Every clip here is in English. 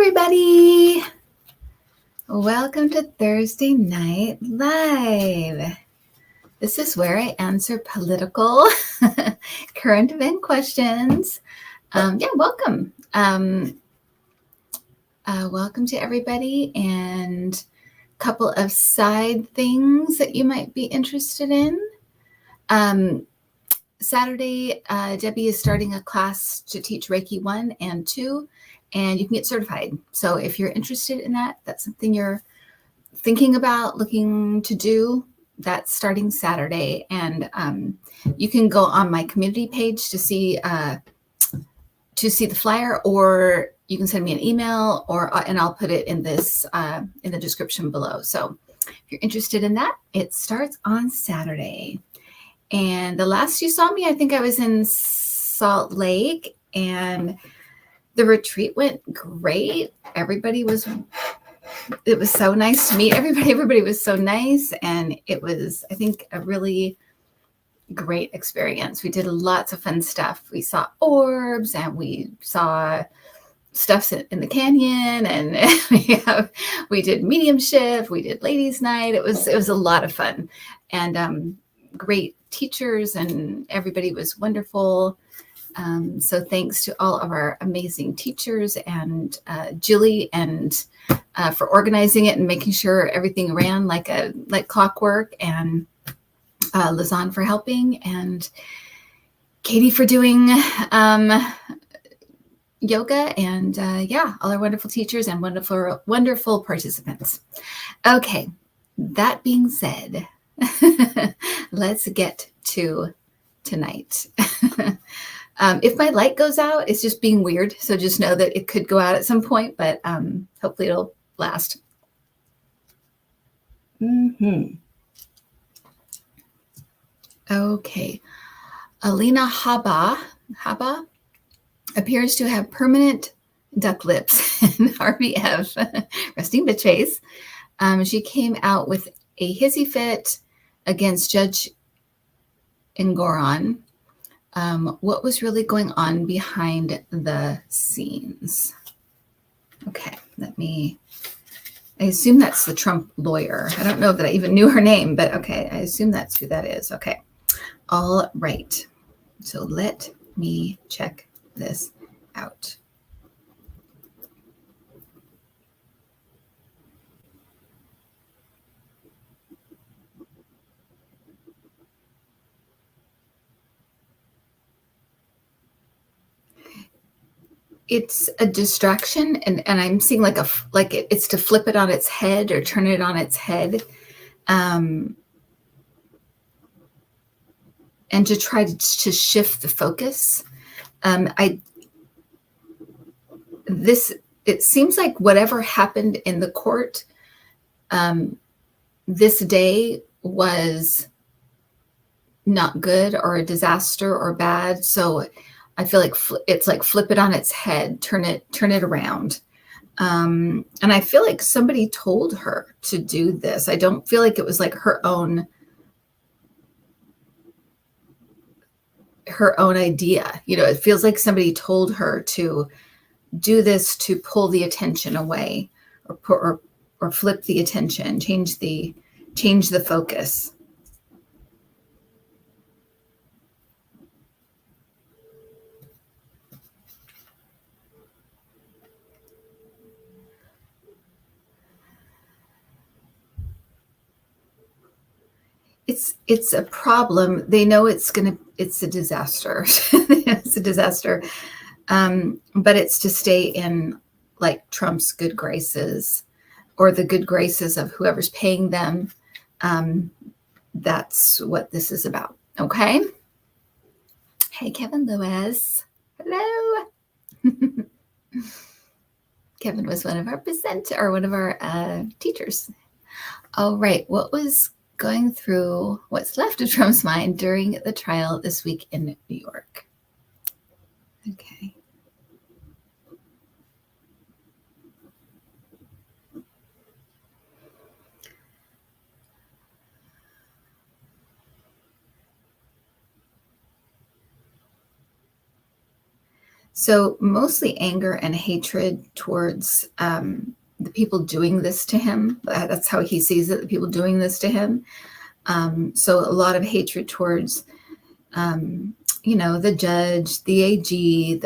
everybody. Welcome to Thursday Night Live. This is where I answer political current event questions. Welcome. Welcome to everybody, and a couple of side things that you might be interested in. Saturday, Debbie is starting a class to teach Reiki 1 and 2, and you can get certified. So if you're interested in that, that's something you're thinking about, looking to do, that's starting Saturday. And you can go on my community page to see the flyer, or you can send me an email, and I'll put it in this in the description below. So if you're interested in that, it starts on Saturday. And the last you saw me, I think I was in Salt Lake, and the retreat went great. It was so nice to meet everybody. Everybody was so nice, and it was, I think, a really great experience. We did lots of fun stuff. We saw orbs, and we saw stuff in the canyon, and we did mediumship. We did ladies' night. It was a lot of fun, and great teachers, and everybody was wonderful. So thanks to all of our amazing teachers, and Julie, and for organizing it and making sure everything ran like clockwork, and Lizanne for helping, and Katie for doing yoga, and all our wonderful teachers and wonderful participants. Okay, that being said, let's get to tonight. If my light goes out, it's just being weird. So just know that it could go out at some point, but hopefully it'll last. Okay. Alina Haba appears to have permanent duck lips and RBF, resting bitch face. She came out with a hissy fit against Judge Ngoran. What was really going on behind the scenes? Okay, I assume that's the Trump lawyer. I don't know that I even knew her name, but okay, I assume that's who that is. Okay, all right. So let me check this out. It's a distraction, and I'm seeing it's to flip it on its head or turn it on its head, and to try to shift the focus. It seems like whatever happened in the court this day was not good, or a disaster, or bad. So I feel like it's like flip it on its head, turn it around. And I feel like somebody told her to do this. I don't feel like it was like her own idea. It feels like somebody told her to do this to pull the attention away, or flip the attention, change the focus. It's a problem. They know it's a disaster. It's a disaster. But it's to stay in like Trump's good graces, or the good graces of whoever's paying them. That's what this is about. Okay. Hey, Kevin Lewis. Hello. Kevin was one of our teachers. All right. What was going through what's left of Trump's mind during the trial this week in New York? Okay. So mostly anger and hatred towards the people doing this to him. That's how he sees it, the people doing this to him. So a lot of hatred towards, the judge, the AG,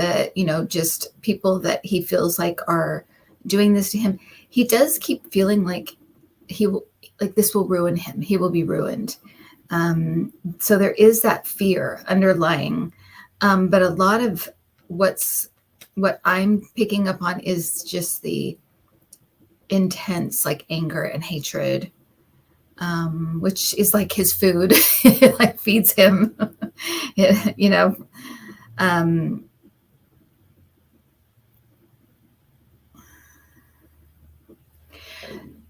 just people that he feels like are doing this to him. He does keep feeling like this will ruin him. He will be ruined. So there is that fear underlying. But a lot of what I'm picking up on is just the intense like anger and hatred, which is like his food. It like feeds him. you know um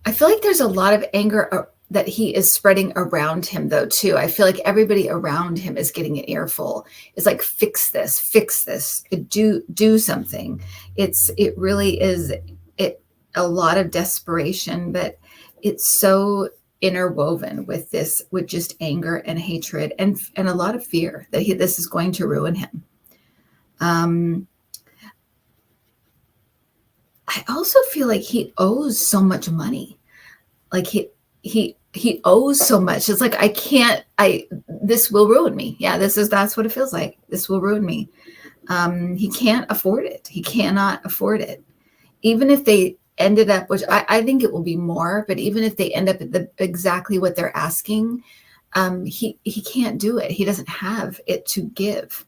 I feel like there's a lot of anger that he is spreading around him though too. I feel like everybody around him is getting an earful. It's like, fix this, do something. It really is it a lot of desperation, but it's so interwoven with just anger and hatred and a lot of fear that this is going to ruin him. I also feel like he owes so much money. Like he owes so much. It's like, this will ruin me. Yeah, that's what it feels like. This will ruin me. He can't afford it. He cannot afford it. Even if they ended up, which I think it will be more, but even if they end up at exactly what they're asking, he can't do it. He doesn't have it to give.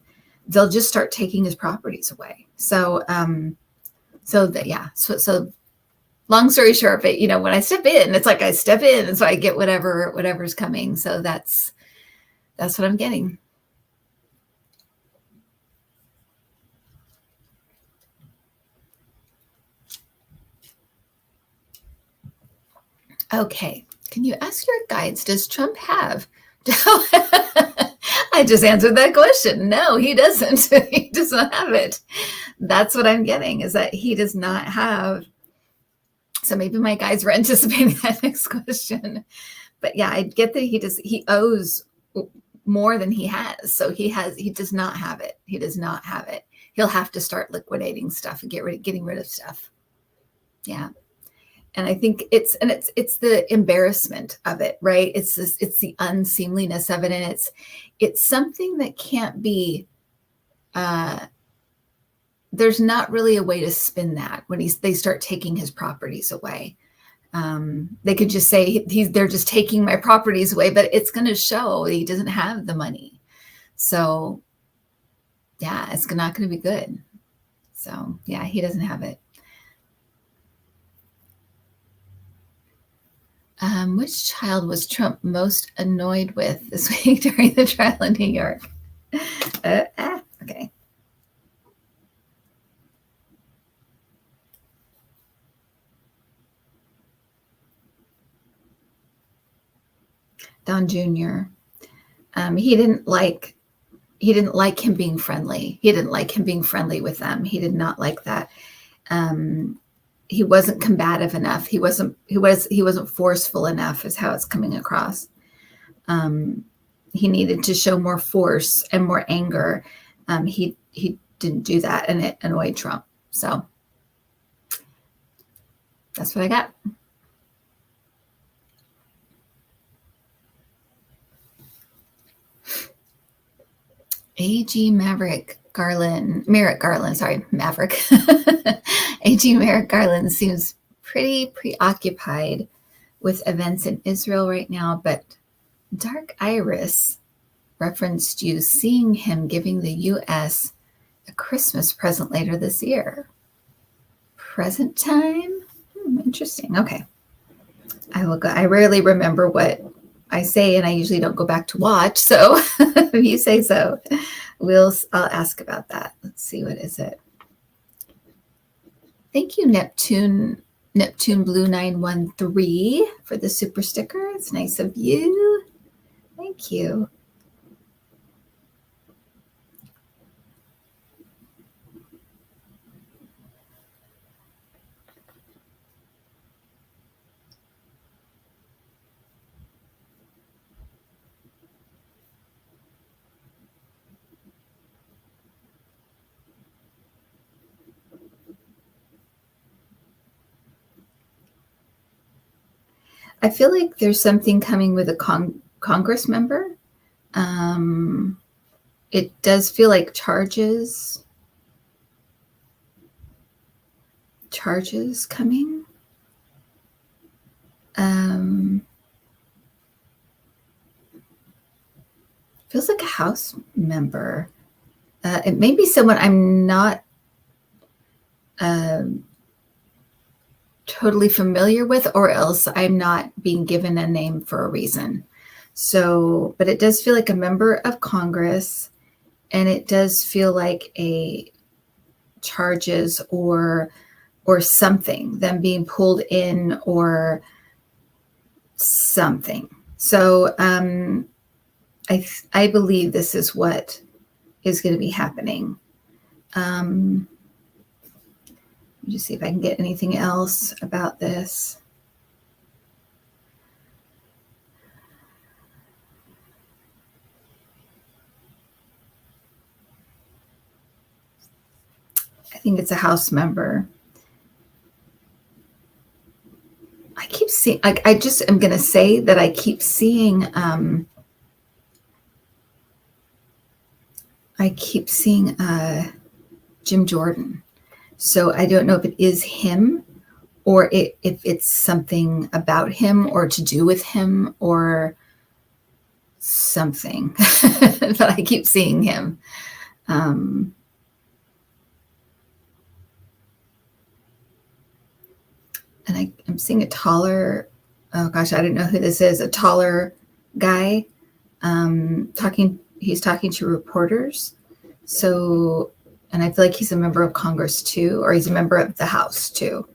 They'll just start taking his properties away. So long story short, but when I step in, it's like I step in, and so I get whatever's coming. So that's what I'm getting. Okay. Can you ask your guides, does Trump have? I just answered that question. No, he doesn't. He does not have it. That's what I'm getting, is that he does not have. So maybe my guides were anticipating that next question. But yeah, I get that he owes more than he has. So he does not have it. He does not have it. He'll have to start liquidating stuff and getting rid of stuff. Yeah. And I think it's the embarrassment of it, right? It's the unseemliness of it. And it's something that can't be, there's not really a way to spin that when they start taking his properties away. They could just say they're just taking my properties away, but it's going to show he doesn't have the money. So yeah, it's not going to be good. So yeah, he doesn't have it. Which child was Trump most annoyed with this week during the trial in New York? Okay. Don Jr. He didn't like him being friendly. He didn't like him being friendly with them. He did not like that. He wasn't combative enough. He wasn't forceful enough, is how it's coming across. He needed to show more force and more anger. He didn't do that, and it annoyed Trump. So that's what I got. AG Merrick Garland, sorry, Maverick. AG Merrick Garland seems pretty preoccupied with events in Israel right now, but Dark Iris referenced you seeing him giving the U.S. a Christmas present later this year. Present time? Interesting. Okay. I will go. I rarely remember what I say, and I usually don't go back to watch. So if you say so, I'll ask about that. Let's see, what is it? Thank you, Neptune Blue 913 for the super sticker. It's nice of you. Thank you. I feel like there's something coming with a Congress member. It does feel like charges coming. Feels like a House member. It may be someone I'm not totally familiar with, or else I'm not being given a name for a reason. So, but it does feel like a member of Congress, and it does feel like a charges or something, them being pulled in or something. So I believe this is what is going to be happening. Let me just see if I can get anything else about this. I think it's a House member. I keep seeing, I just am going to say that I keep seeing, Jim Jordan. So I don't know if it is him, or if it's something about him or to do with him or something. But I keep seeing him. And I'm seeing a taller, oh gosh, I don't know who this is, a taller guy he's talking to reporters. So, and I feel like he's a member of Congress too, or he's a member of the House too.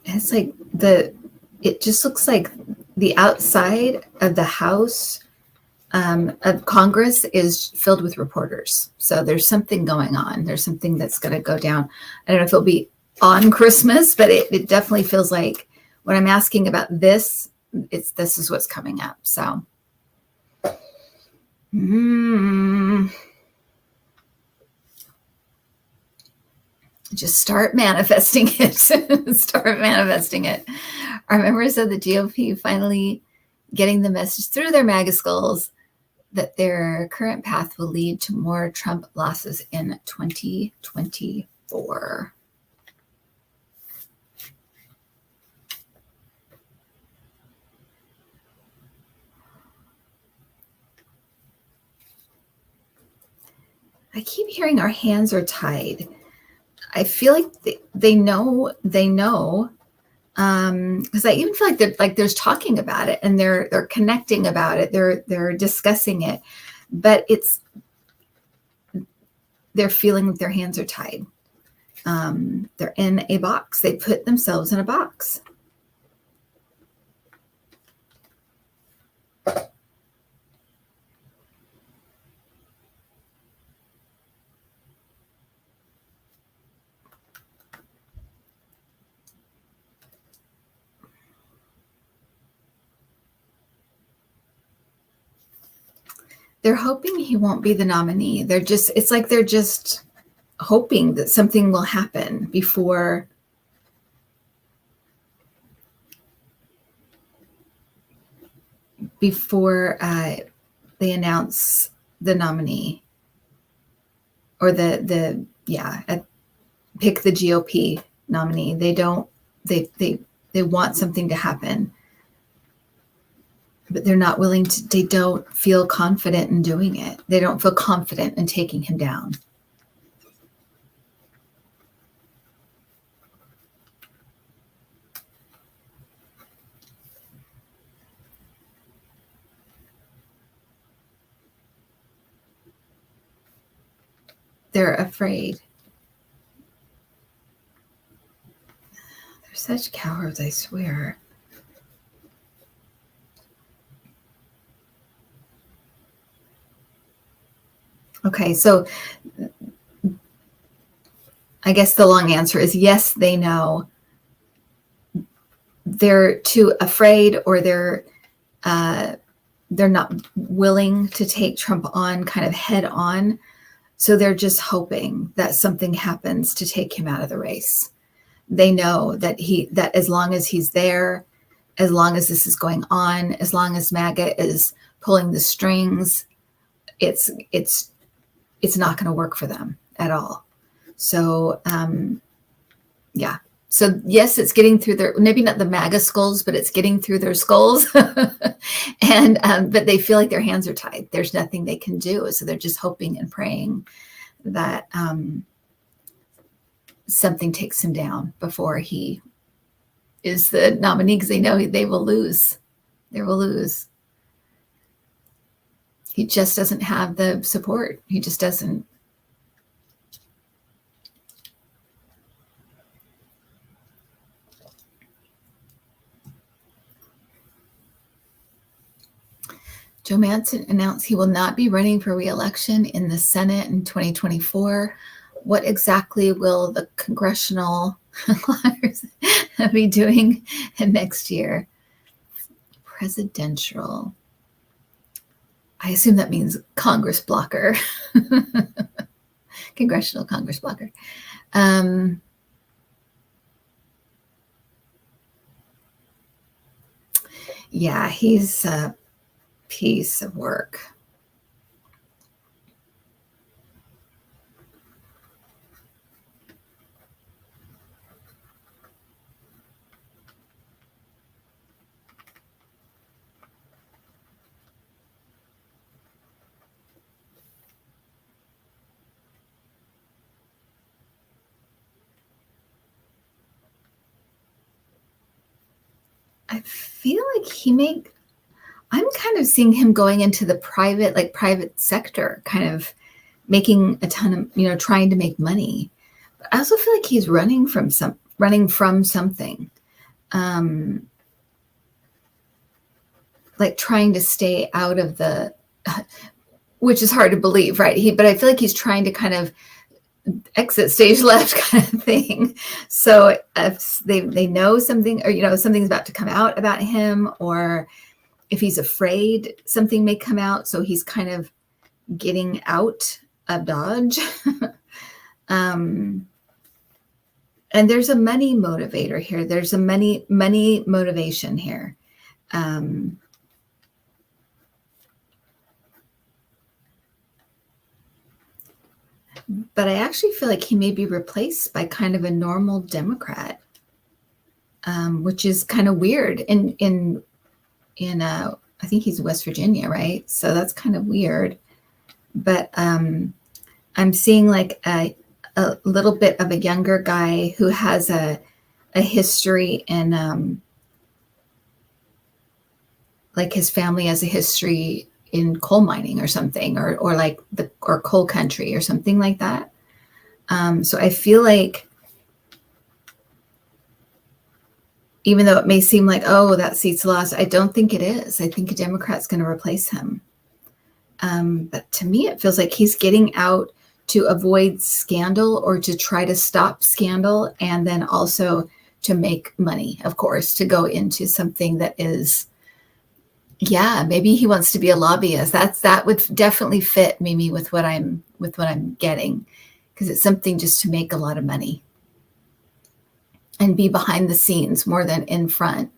It's like it just looks like the outside of the House of Congress is filled with reporters. So there's something going on. There's something that's going to go down. I don't know if it'll be on Christmas, but it definitely feels like when I'm asking about this, this is what's coming up. So just start manifesting it. Start manifesting it. Are members of the GOP finally getting the message through their MAGA skulls that their current path will lead to more Trump losses in 2024? I keep hearing our hands are tied. I feel like they know, because I even feel like there's talking about it and they're connecting about it. They're discussing it, but they're feeling that their hands are tied. They're in a box. They put themselves in a box. They're hoping he won't be the nominee. It's like they're just hoping that something will happen before they announce the nominee, or pick the GOP nominee. They want something to happen, but they're not willing to. They don't feel confident in doing it. They don't feel confident in taking him down. They're afraid. They're such cowards, I swear. Okay, so I guess the long answer is yes, they know. They're too afraid, or they're they're not willing to take Trump on kind of head on. So they're just hoping that something happens to take him out of the race. They know that that as long as he's there, as long as this is going on, as long as MAGA is pulling the strings, it's not going to work for them at all. So, yeah. So yes, it's getting through their, maybe not the MAGA skulls, but it's getting through their skulls. And, but they feel like their hands are tied. There's nothing they can do. So they're just hoping and praying that something takes him down before he is the nominee, because they know they will lose. They will lose. He just doesn't have the support. He just doesn't. Joe Manchin announced he will not be running for re-election in the Senate in 2024. What exactly will the congressional leaders be doing next year? Presidential. I assume that means Congress blocker. Congressional Congress blocker. Yeah, he's a piece of work. I feel like I'm kind of seeing him going into the private sector, kind of making a ton of, trying to make money. But I also feel like he's running from something, like trying to stay out of the, which is hard to believe, right? But I feel like he's trying to kind of exit stage left kind of thing. So if they know something, or something's about to come out about him, or if he's afraid something may come out, so he's kind of getting out of Dodge. And there's a money motivator here. There's a money motivation here. But I actually feel like he may be replaced by kind of a normal Democrat, which is kind of weird. In I think he's West Virginia, right? So that's kind of weird. But I'm seeing like a little bit of a younger guy who has a history in, like his family has a history in coal mining or something, or like or coal country or something like that. So I feel like, even though it may seem like, oh, that seat's lost, I don't think it is. I think a Democrat's going to replace him. But to me, it feels like he's getting out to avoid scandal, or to try to stop scandal, and then also to make money, of course, to go into something that is, yeah, maybe he wants to be a lobbyist. That would definitely fit Mimi with what I'm getting, because it's something just to make a lot of money and be behind the scenes more than in front.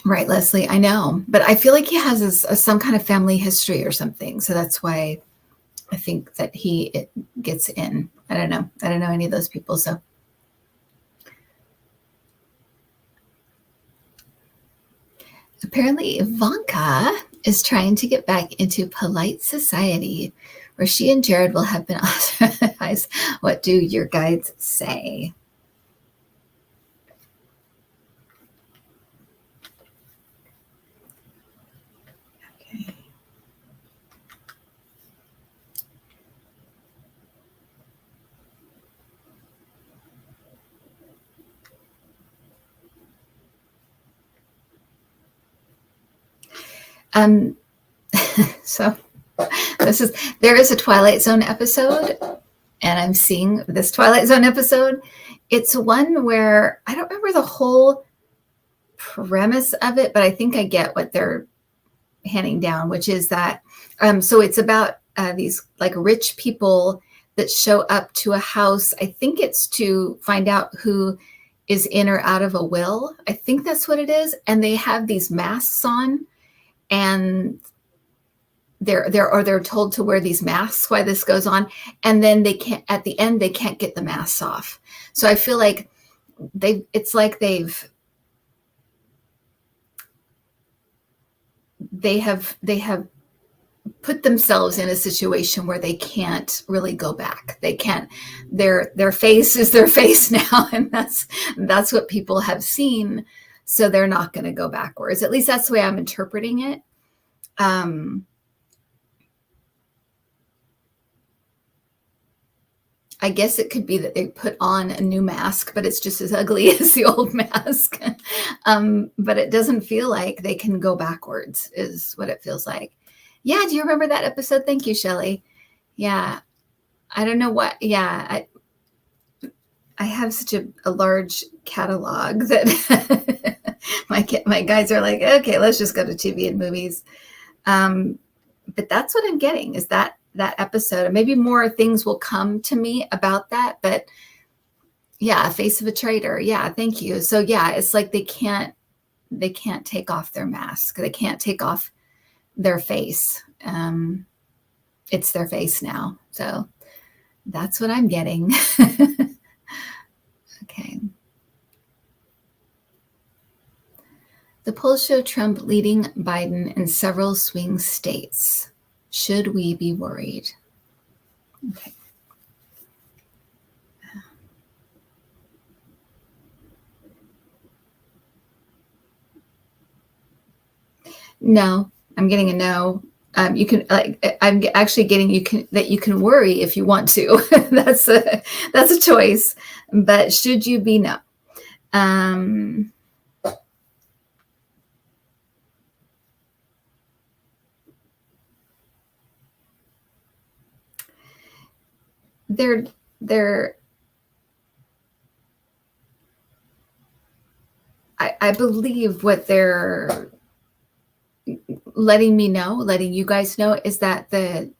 Right, Leslie, I know, but I feel like he has some kind of family history or something. So that's why I think that it gets in. I don't know any of those people. So apparently Ivanka is trying to get back into polite society, where she and Jared will have been ostracized. What do your guides say? Okay. So there is a Twilight Zone episode and I'm seeing this Twilight Zone episode. It's one where I don't remember the whole premise of it, but I think I get what they're handing down, which is that, so it's about these like rich people that show up to a house. I think it's to find out who is in or out of a will. I think that's what it is. And they have these masks on, and they're told to wear these masks while this goes on. And then they can't, at the end, they can't get the masks off. So I feel like it's like they have put themselves in a situation where they can't really go back. They can't, their face is their face now. And that's what people have seen. So they're not going to go backwards. At least that's the way I'm interpreting it. I guess it could be that they put on a new mask, but it's just as ugly as the old mask. But it doesn't feel like they can go backwards, is what it feels like. Yeah. Do you remember that episode? Thank you, Shelley. Yeah. I don't know what. Yeah. I have such a large catalog that my guys are like, okay, let's just go to TV and movies. But that's what I'm getting, is that episode. And maybe more things will come to me about that. But yeah, Face of a Traitor. Yeah. Thank you. So yeah, it's like they can't take off their mask. They can't take off their face. It's their face now. So that's what I'm getting. Okay. The polls show Trump leading Biden in several swing states. Should we be worried? Okay. No, I'm getting a no. You can, like, I'm actually getting that you can worry if you want to. That's a choice. But should you be? No. I believe what they're letting you guys know, is that the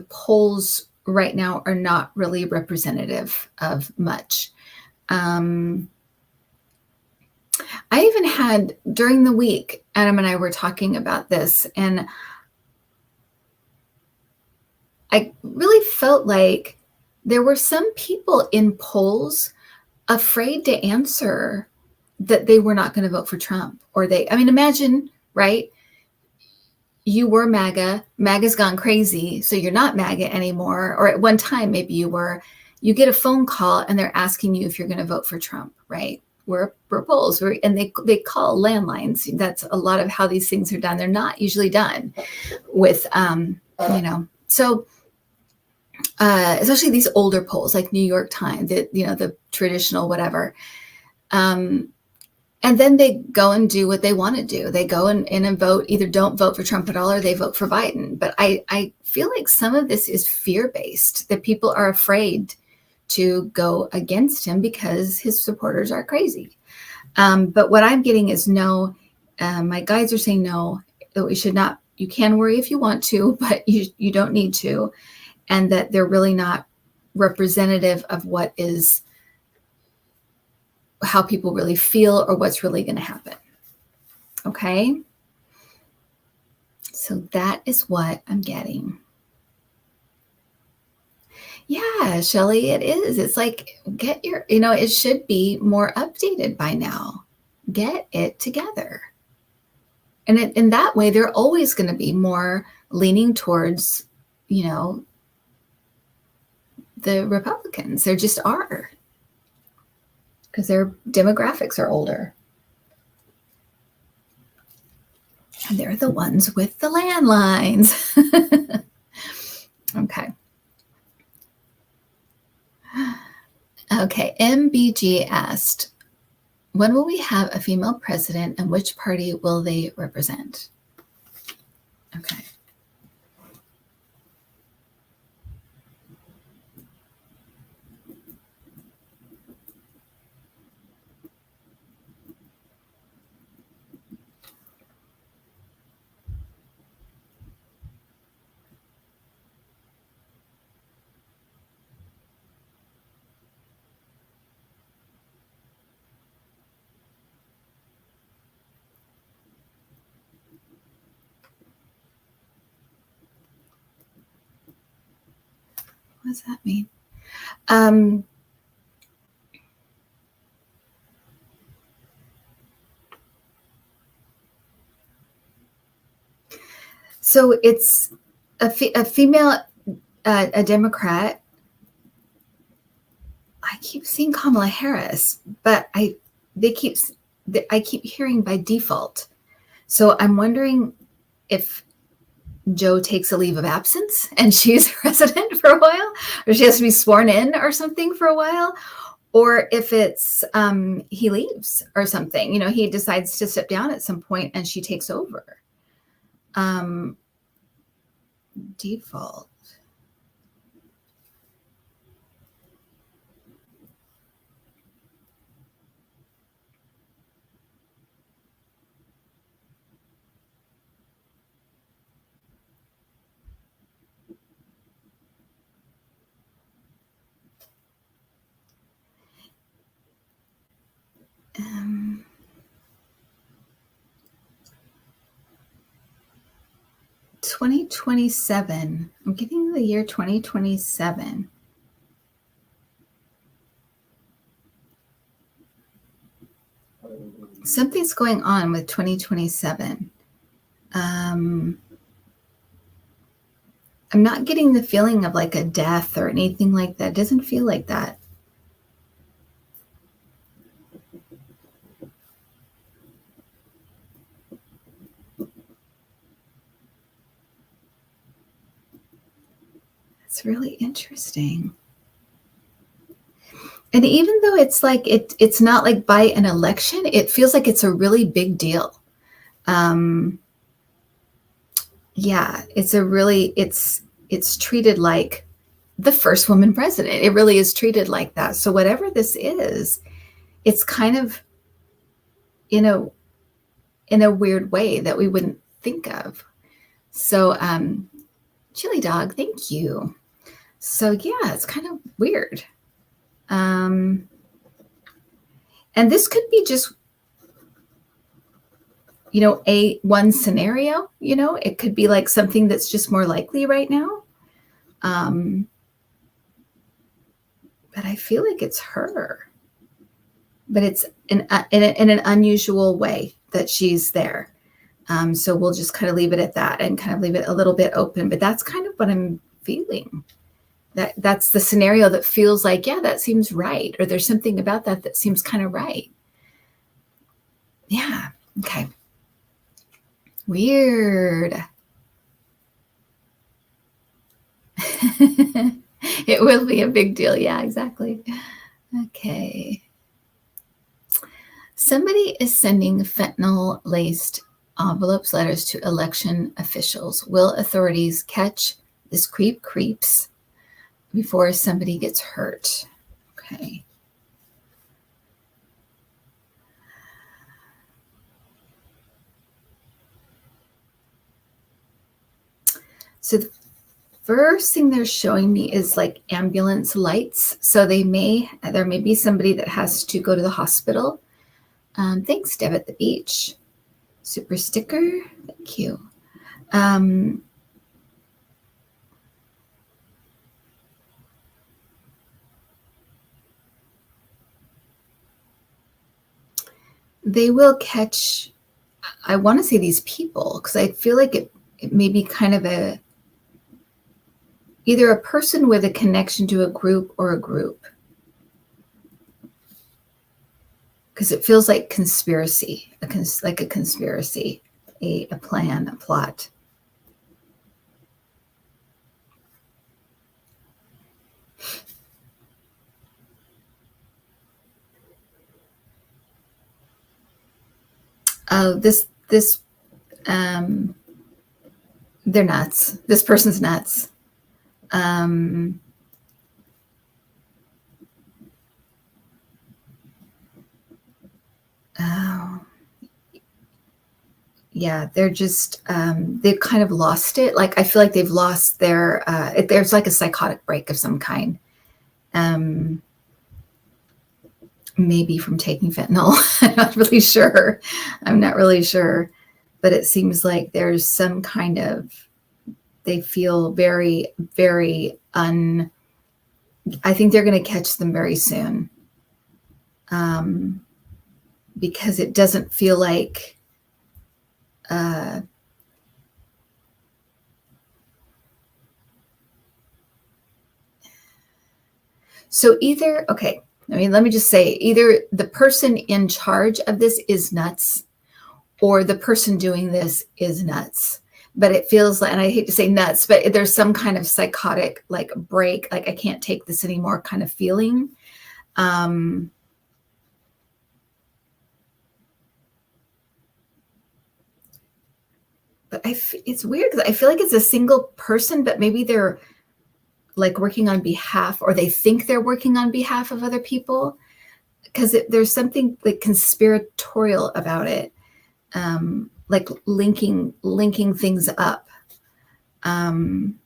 polls right now are not really representative of much. I even had, during the week, Adam and I were talking about this, and I really felt like there were some people in polls afraid to answer that they were not going to vote for Trump, or imagine, right? You were MAGA, MAGA's gone crazy, so you're not MAGA anymore. Or at one time, maybe you were. You get a phone call and they're asking you if you're going to vote for Trump, right? We're polls, and they call landlines. That's a lot of how these things are done. They're not usually done with, so especially these older polls like New York Times, the traditional whatever. And then they go and do what they want to do. They go and vote, either don't vote for Trump at all, or they vote for Biden. But I feel like some of this is fear-based, that people are afraid to go against him because his supporters are crazy. But what I'm getting is no. My guides are saying no, that we should not. You can worry if you want to, but you don't need to. And that they're really not representative of what is, how people really feel, or what's really going to happen. Okay. So that is what I'm getting. Yeah, Shelley, it is. It's like, get your, it should be more updated by now. Get it together. And in that way, they're always going to be more leaning towards, the Republicans. There just are. Because their demographics are older. And they're the ones with the landlines. Okay. Okay, MBG asked, when will we have a female president and which party will they represent? Okay. does that mean? Um, so it's a female, a Democrat. I keep seeing Kamala Harris, but I keep hearing by default. So I'm wondering if Joe takes a leave of absence and she's president for a while, or she has to be sworn in or something for a while, or if it's he leaves or something. You know, he decides to step down at some point and she takes over. Default. Um, 2027. I'm getting the year 2027. Something's going on with 2027. I'm not getting the feeling of like a death or anything like that. It doesn't feel like that. It's really interesting. And even though it's like it's not like by an election, it feels like it's a really big deal. Yeah, it's treated like the first woman president. It really is treated like that. So whatever this is, it's kind of in a weird way that we wouldn't think of. So Chili Dog, thank you. So yeah, it's kind of weird. And this could be just, you know, one scenario, you know, it could be like something that's just more likely right now. But I feel like it's her, but it's in an unusual way that she's there. So we'll just kind of leave it at that and kind of leave it a little bit open, but that's kind of what I'm feeling. That's the scenario that feels like, yeah, that seems right. Or there's something about that seems kind of right. Yeah. Okay. Weird. It will be a big deal. Yeah, exactly. Okay. Somebody is sending fentanyl-laced envelopes, letters to election officials. Will authorities catch this creeps before somebody gets hurt? Okay. So the first thing they're showing me is like ambulance lights. So there may be somebody that has to go to the hospital. Thanks, Deb at the beach. Super sticker. Thank you. They will catch, I want to say these people, because I feel like it may be kind of either a person with a connection to a group or a group. Because it feels like conspiracy, like a conspiracy, a plan, a plot. They're nuts. This person's nuts. Oh, yeah, they're just, they've kind of lost it. Like, I feel like they've lost their, there's like a psychotic break of some kind. Maybe from taking fentanyl. I'm not really sure. But it seems like there's some kind of, they feel very, very I think they're going to catch them very soon. Because it doesn't feel like so either, okay, let me just say, either the person in charge of this is nuts or the person doing this is nuts. But it feels like, and I hate to say nuts, but there's some kind of psychotic like break, like I can't take this anymore kind of feeling. But it's weird because I feel like it's a single person, but maybe they're like working on behalf, or they think they're working on behalf of other people, because there's something like conspiratorial about it, like linking things up. I'm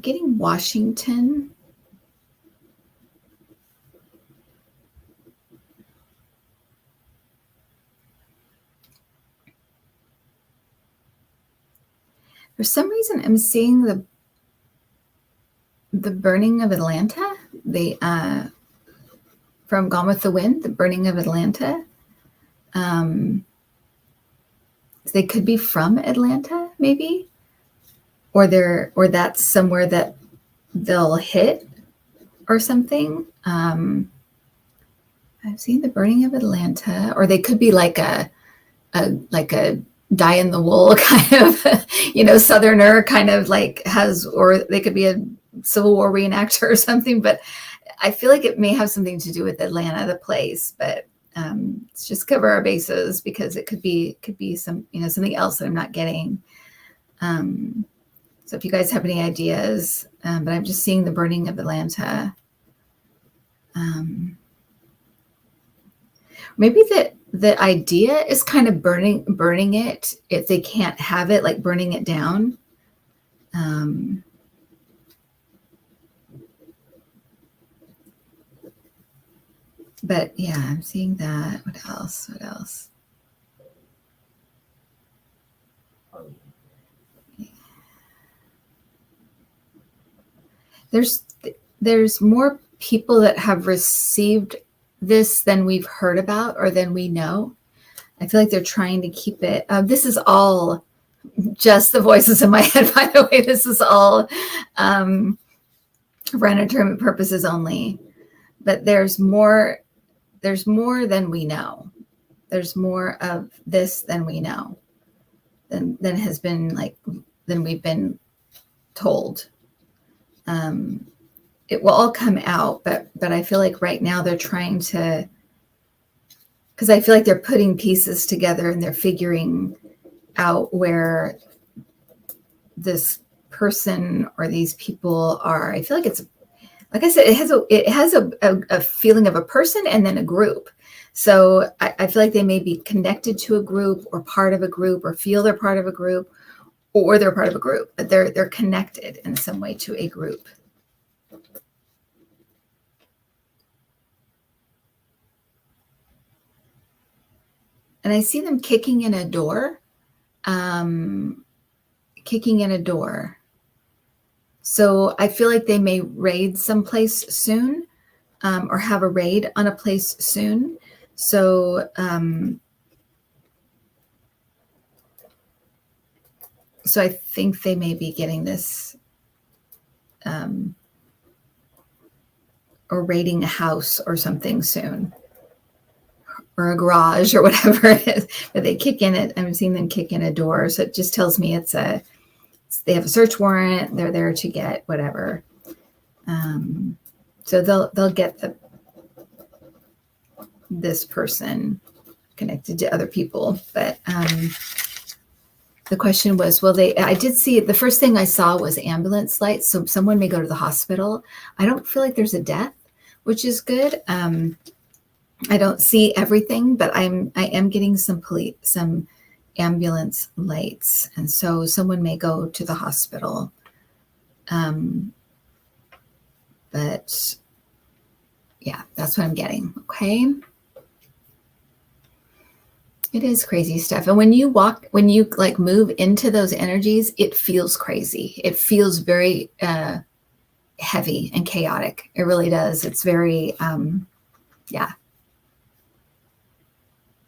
getting Washington. For some reason, I'm seeing the burning of Atlanta. From Gone with the Wind, the burning of Atlanta. They could be from Atlanta, maybe, or that's somewhere that they'll hit or something. I've seen the burning of Atlanta, or they could be like a die in the wool kind of, Southerner kind of like or they could be a Civil War reenactor or something. But I feel like it may have something to do with Atlanta, the place. But let's just cover our bases, because it could be some, something else that I'm not getting. So if you guys have any ideas, but I'm just seeing the burning of Atlanta. Maybe the idea is kind of burning it, if they can't have it, like burning it down. But yeah, I'm seeing that. What else? There's more people that have received this than we've heard about or than we know. I feel like they're trying to keep it. This is all just the voices in my head, by the way. This is all for entertainment purposes only. But there's more than we know. There's more of this than we know, than has been than we've been told. It will all come out, but I feel like right now they're trying to, because I feel like they're putting pieces together and they're figuring out where this person or these people are. I feel like it's, like I said, it has a feeling of a person and then a group. So I feel like they may be connected to a group or part of a group, or feel they're part of a group, or they're part of a group, but they're connected in some way to a group. And I see them kicking in a door. So I feel like they may raid someplace soon, or have a raid on a place soon. So I think they may be getting this, or raiding a house or something soon, or a garage or whatever it is. But they kick in it. I'm seeing them kick in a door. So it just tells me they have a search warrant. They're there to get whatever. So they'll get this person connected to other people. But the question was, I did see, the first thing I saw was ambulance lights. So someone may go to the hospital. I don't feel like there's a death, which is good. I don't see everything, but I am getting some ambulance lights. And so someone may go to the hospital. But yeah, that's what I'm getting. Okay. It is crazy stuff. And when you like move into those energies, it feels crazy. It feels very heavy and chaotic. It really does. It's very, yeah.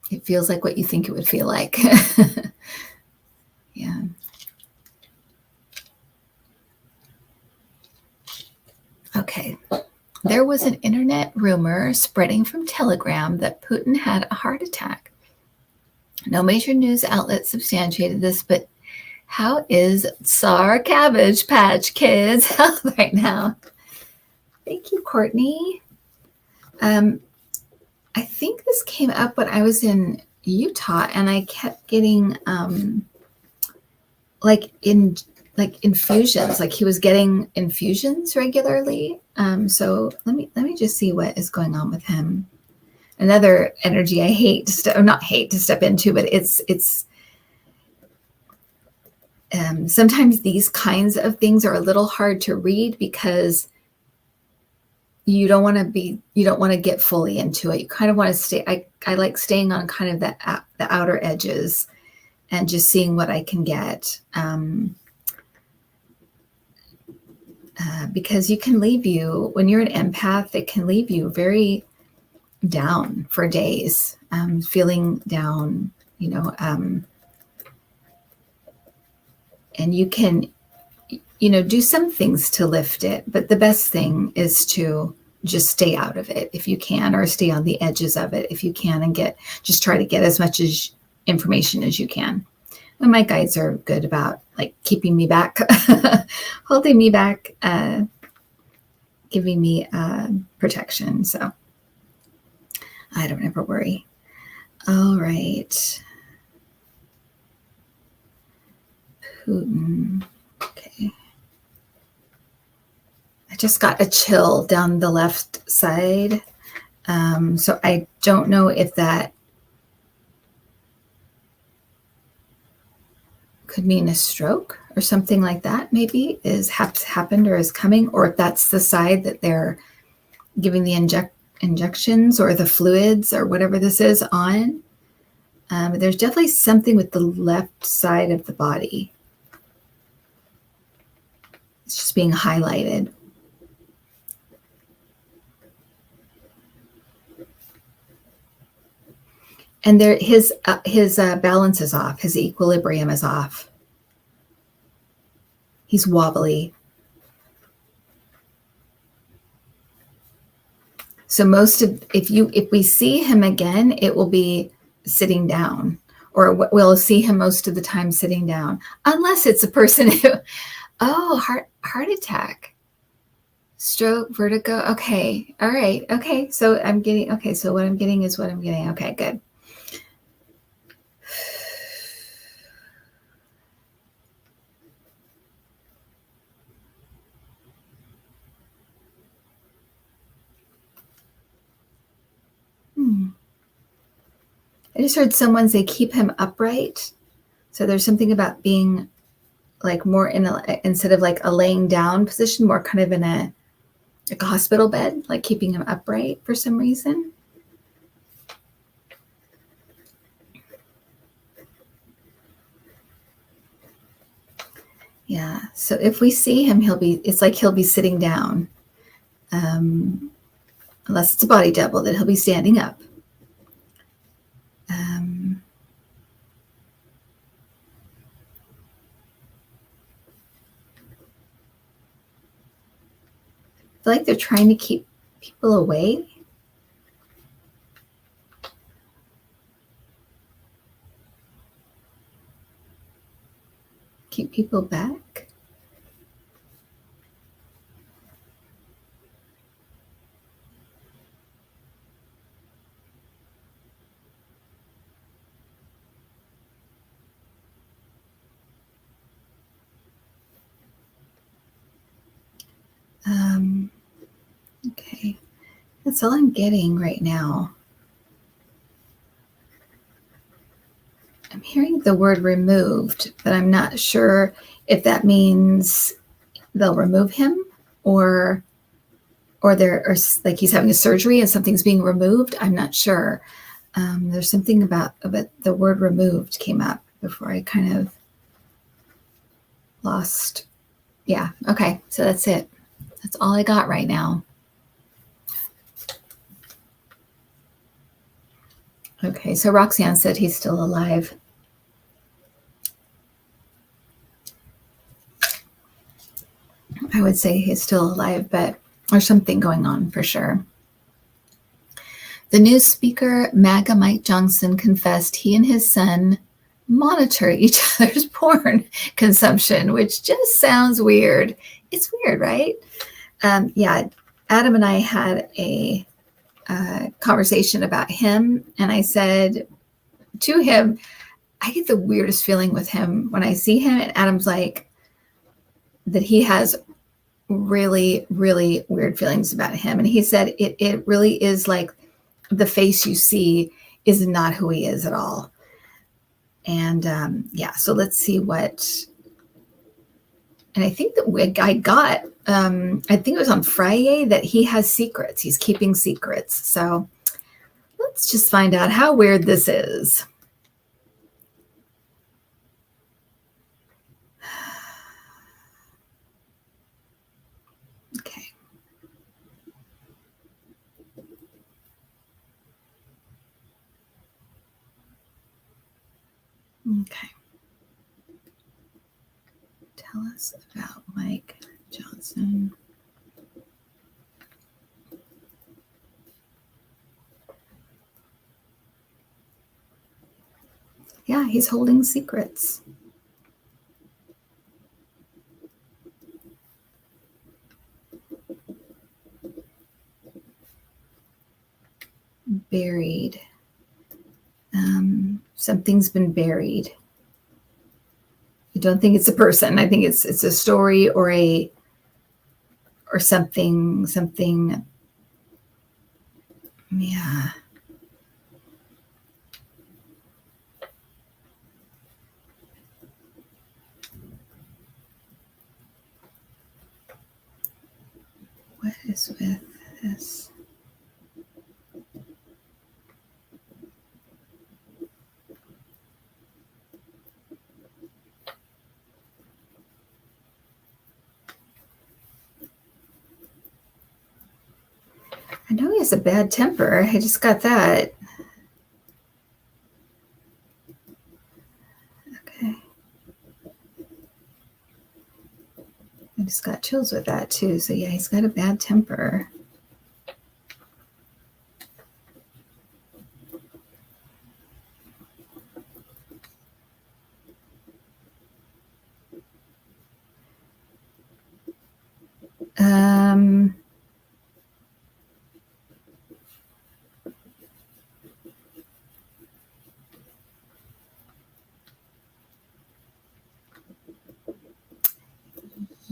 It feels like what you think it would feel like. Yeah. Okay. There was an internet rumor spreading from Telegram that Putin had a heart attack. No major news outlet substantiated this, but how is Tsar Cabbage Patch Kids health right now? Thank you, Courtney. I think this came up when I was in Utah, and I kept getting infusions. Like he was getting infusions regularly. So let me just see what is going on with him. Another energy I hate to not hate to step into, but it's sometimes these kinds of things are a little hard to read because you don't want to get fully into it. You kind of want to stay. I like staying on kind of the outer edges and just seeing what I can get. Because you can leave you, when you're an empath, it can leave you very down for days, feeling down, and you can, do some things to lift it, but the best thing is to just stay out of it if you can, or stay on the edges of it if you can, and just try to get as much information as you can. And my guides are good about like keeping me back, holding me back, giving me protection. So I don't ever worry. All right. Putin. Okay. I just got a chill down the left side. So I don't know if that could mean a stroke or something like that, maybe has happened or is coming, or if that's the side that they're giving the injections or the fluids or whatever this is on. There's definitely something with the left side of the body. It's just being highlighted. And there, his balance is off. His equilibrium is off. He's wobbly. So if we see him again, it will be sitting down, or we'll see him most of the time sitting down, unless it's a person who, heart attack, stroke, vertigo. Okay. All right. Okay. So what I'm getting is what I'm getting. Okay, good. I just heard someone say keep him upright. So there's something about being like more instead of like a laying down position, more kind of in a hospital bed, like keeping him upright for some reason. Yeah. So if we see him, it's like he'll be sitting down. Unless it's a body double, that he'll be standing up. I feel like they're trying to keep people away. Keep people back. Okay, that's all I'm getting right now. I'm hearing the word removed, but I'm not sure if that means they'll remove him or like he's having a surgery and something's being removed. I'm not sure. There's something about the word removed came up before I kind of lost. Yeah. Okay. So that's it. That's all I got right now. Okay. So Roxanne said he's still alive. I would say he's still alive, but there's something going on for sure. The news speaker, MAGA Mike Johnson, confessed he and his son monitor each other's porn consumption, which just sounds weird. It's weird, right? Yeah, Adam and I had a conversation about him, and I said to him, I get the weirdest feeling with him when I see him, and Adam's like, that he has really, really weird feelings about him. And he said it really is like the face you see is not who he is at all. And yeah, so let's see what. And I think that I got, I think it was on Friday, that he has secrets. He's keeping secrets. So let's just find out how weird this is. Okay. Okay. Tell us about Mike Johnson. Yeah, he's holding secrets. Buried. Something's been buried. I don't think it's a person. I think it's a story or something. Yeah. What is with this? I know he has a bad temper. I just got that. Okay. I just got chills with that too. So yeah, he's got a bad temper.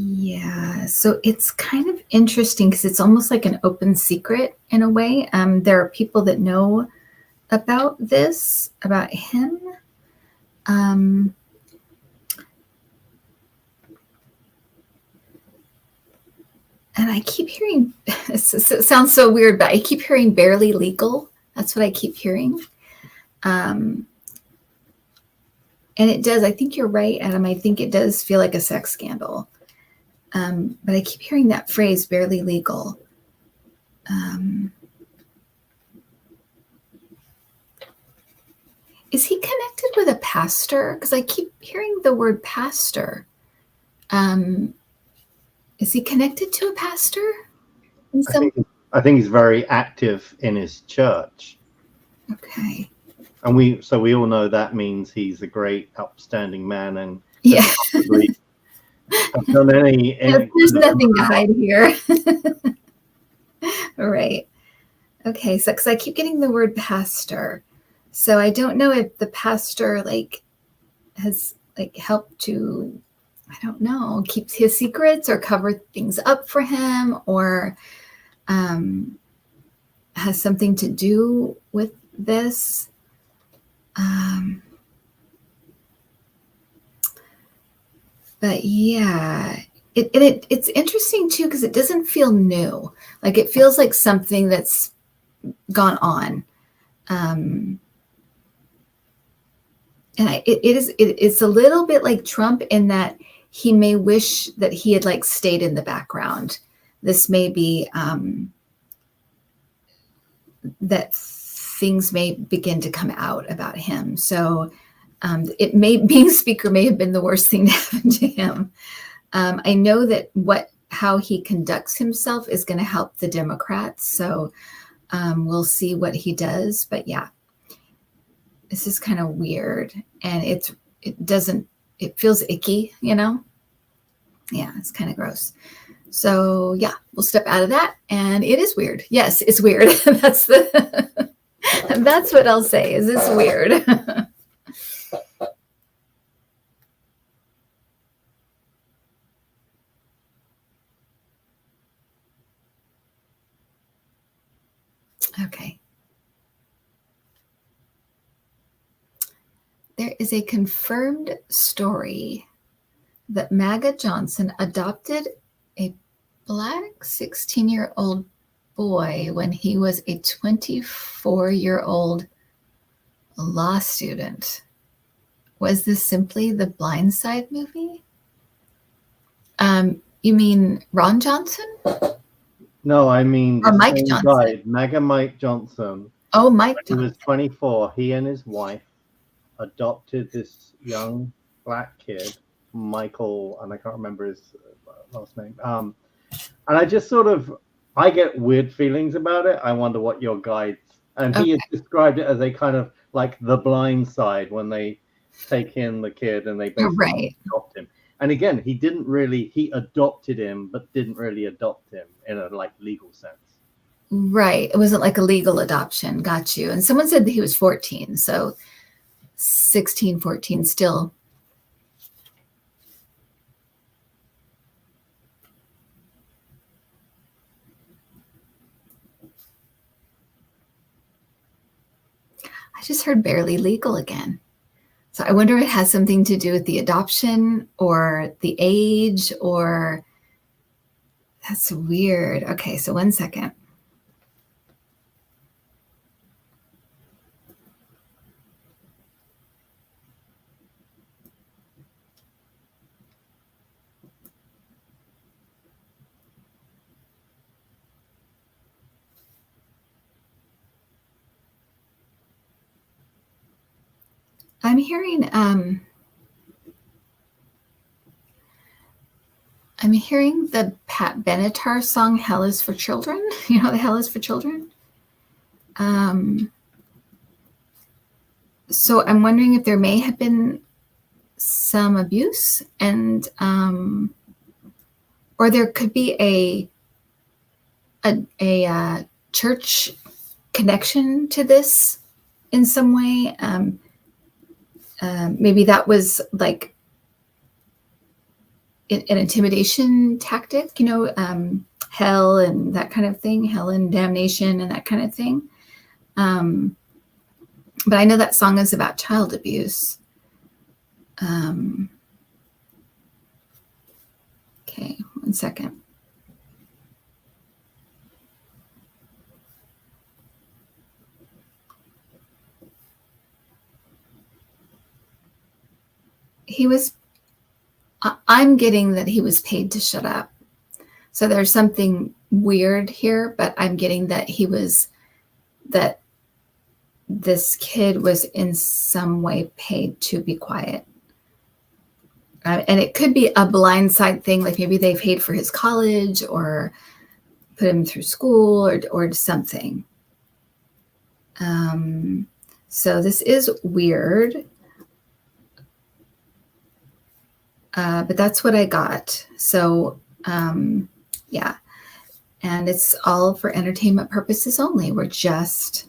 Yeah, so it's kind of interesting because it's almost like an open secret in a way. There are people that know about this, about him. And I keep hearing, it sounds so weird, but I keep hearing barely legal. That's what I keep hearing. And it does, I think you're right, Adam. I think it does feel like a sex scandal. But I keep hearing that phrase, barely legal. Is he connected with a pastor? Because I keep hearing the word pastor. Is he connected to a pastor? I think he's very active in his church. Okay. And we all know that means he's a great, upstanding man, and yeah, I've done any there's nothing to hide here. All right. Okay, so because I keep getting the word pastor, so I don't know if the pastor has helped to, I don't know, keep his secrets or cover things up for him, or has something to do with this. But yeah, it's interesting too, because it doesn't feel new. Like it feels like something that's gone on. And it's a little bit like Trump in that he may wish that he had like stayed in the background. This may be that things may begin to come out about him. So being speaker may have been the worst thing to happen to him. I know that how he conducts himself is going to help the Democrats. So we'll see what he does. But yeah, this is kind of weird, and it feels icky, Yeah, it's kind of gross. So yeah, we'll step out of that, and it is weird. Yes, it's weird. That's what I'll say. Is this weird? Okay. There is a confirmed story that MAGA Johnson adopted a Black 16-year-old boy when he was a 24-year-old law student. Was this simply the Blind Side movie? You mean Ron Johnson? No, I mean or the Mike same Johnson. guy, MAGA Mike Johnson. Oh, Mike When he Johnson. was 24. He and his wife adopted this young Black kid, Michael, and I can't remember his last name. And I just I get weird feelings about it. I wonder what your guides, and he has described it as a kind of like The Blind Side, when they take in the kid and they basically adopt him. And again, he adopted him, but didn't really adopt him in a like legal sense. Right. It wasn't like a legal adoption. Got you. And someone said that he was 14. So 16, 14 still. I just heard barely legal again. So I wonder if it has something to do with the adoption or the age, or that's weird. Okay, so 1 second. I'm hearing the Pat Benatar song "Hell Is for Children." You know, the Hell Is for Children. So I'm wondering if there may have been some abuse, and or there could be a church connection to this in some way. Maybe that was like an intimidation tactic, hell and that kind of thing, hell and damnation and that kind of thing. But I know that song is about child abuse. Okay, 1 second. I'm getting that he was paid to shut up. So there's something weird here, but I'm getting that that this kid was in some way paid to be quiet. And it could be a blindside thing, like maybe they paid for his college or put him through school or something. So this is weird. But that's what I got. So yeah. And it's all for entertainment purposes only. We're just,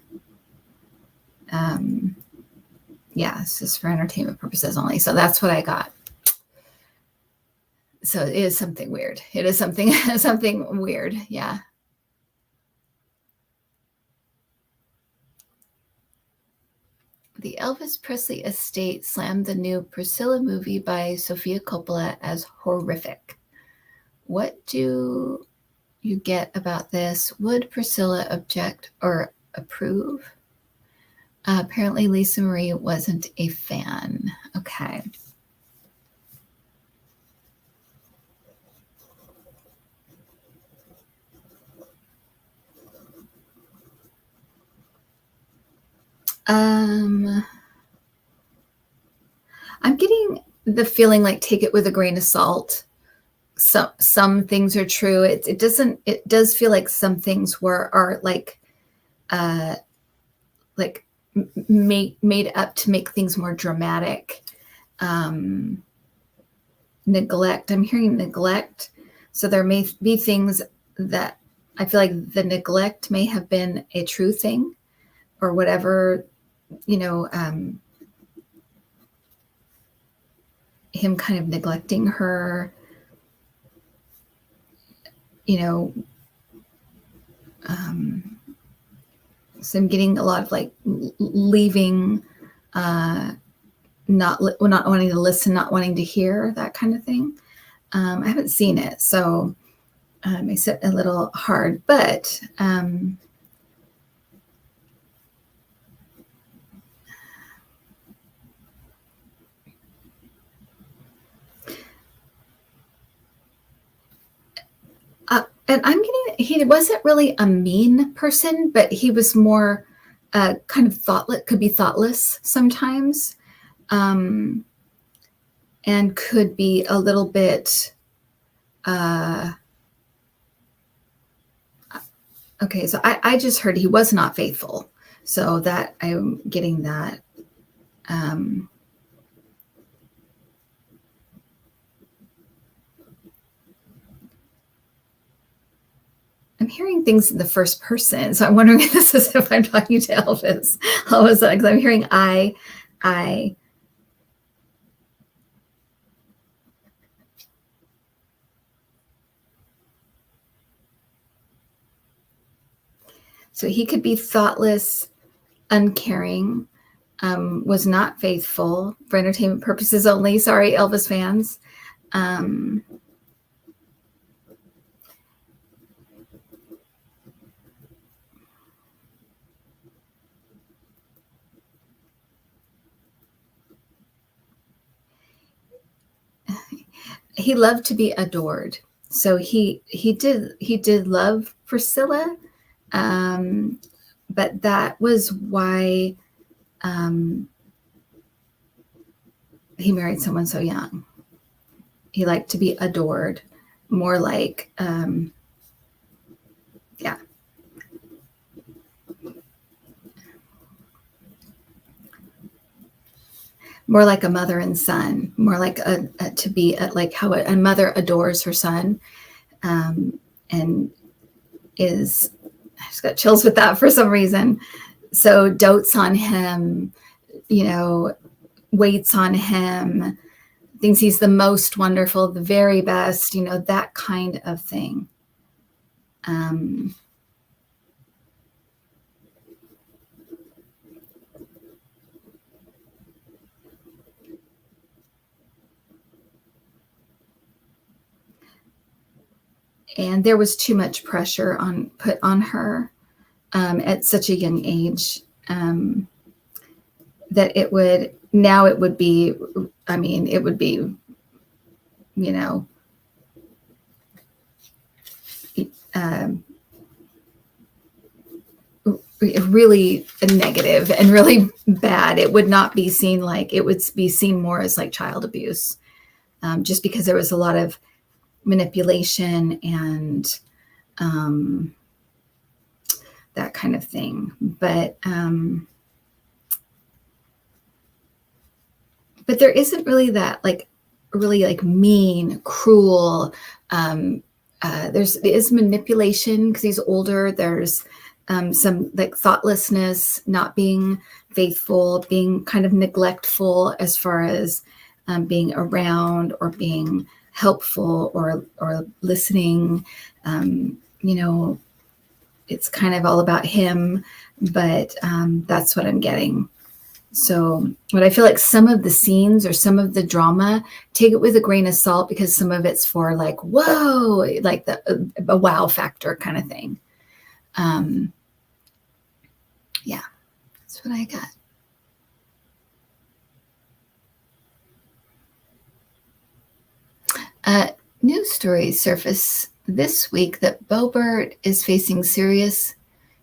this is for entertainment purposes only. So that's what I got. So it is something weird. It is something weird. Yeah. The Elvis Presley estate slammed the new Priscilla movie by Sofia Coppola as horrific. What do you get about this? Would Priscilla object or approve? Apparently Lisa Marie wasn't a fan. Okay. I'm getting the feeling like take it with a grain of salt. Some things are true. It does feel like some things are like made up to make things more dramatic. Neglect. I'm hearing neglect. So there may be things that I feel like the neglect may have been a true thing, or whatever, him kind of neglecting her, so I'm getting a lot of like leaving, not wanting to listen, not wanting to hear, that kind of thing. I haven't seen it, so it makes it a little hard, but and I'm getting, he wasn't really a mean person, but he was more kind of could be thoughtless sometimes, and could be a little bit, okay, so I just heard he was not faithful. So that I'm getting that. I'm hearing things in the first person, so I'm wondering if this is if I'm talking to Elvis. All of a sudden, because I'm hearing I. So he could be thoughtless, uncaring, was not faithful for entertainment purposes only. Sorry, Elvis fans. He loved to be adored. So he did love Priscilla, but that was why he married someone so young. He liked to be adored, more like, yeah. More like a mother and son, more like to be like how a mother adores her son, and is, I just got chills with that for some reason. So dotes on him, waits on him, thinks he's the most wonderful, the very best, that kind of thing. And there was too much pressure put on her at such a young age, that it would be, really negative and really bad. It would not be seen like, it would be seen more as like child abuse, just because there was a lot of manipulation and that kind of thing. But there isn't really that like really like mean, cruel. There is manipulation because he's older. There's some like thoughtlessness, not being faithful, being kind of neglectful as far as being around or being helpful or listening. It's kind of all about him, but that's what I'm getting. So, but I feel like some of the scenes or some of the drama, take it with a grain of salt, because some of it's for like, whoa, like a wow factor kind of thing. Yeah, that's That's what I got. News stories surface this week that Boebert is facing serious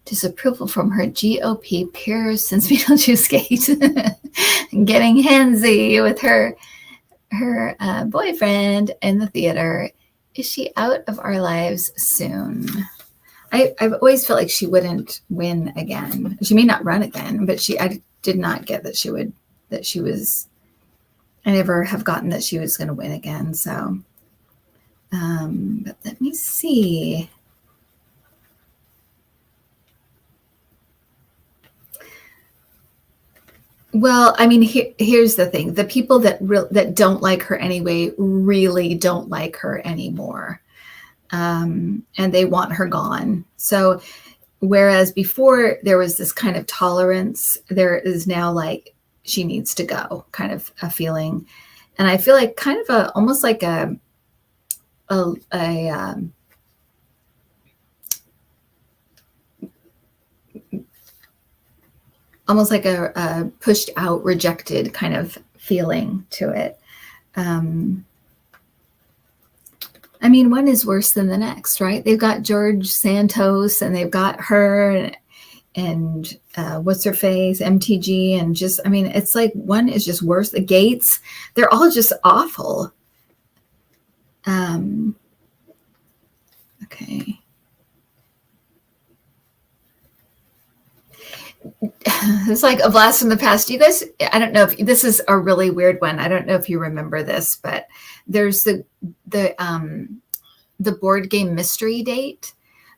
disapproval from her GOP peers since Beetlejuice Gate, getting handsy with her boyfriend in the theater. Is she out of our lives soon? I've always felt like she wouldn't win again. She may not run again, but I did not get that she would. That she was. I never have gotten that she was going to win again. So, but let me see. Well, I mean, here's the thing: the people that don't like her anyway really don't like her anymore, and they want her gone. So, whereas before there was this kind of tolerance, there is now like she needs to go, kind of a feeling, and I feel like kind of almost like almost like a pushed out, rejected kind of feeling to it. I mean, one is worse than the next, right? They've got George Santos and they've got her and what's her face, MTG, and just, I mean, it's like one is just worse. The Gates, they're all just awful. Okay. It's like a blast from the past. You guys, I don't know if this is a really weird one. I don't know if you remember this, but there's the board game mystery date.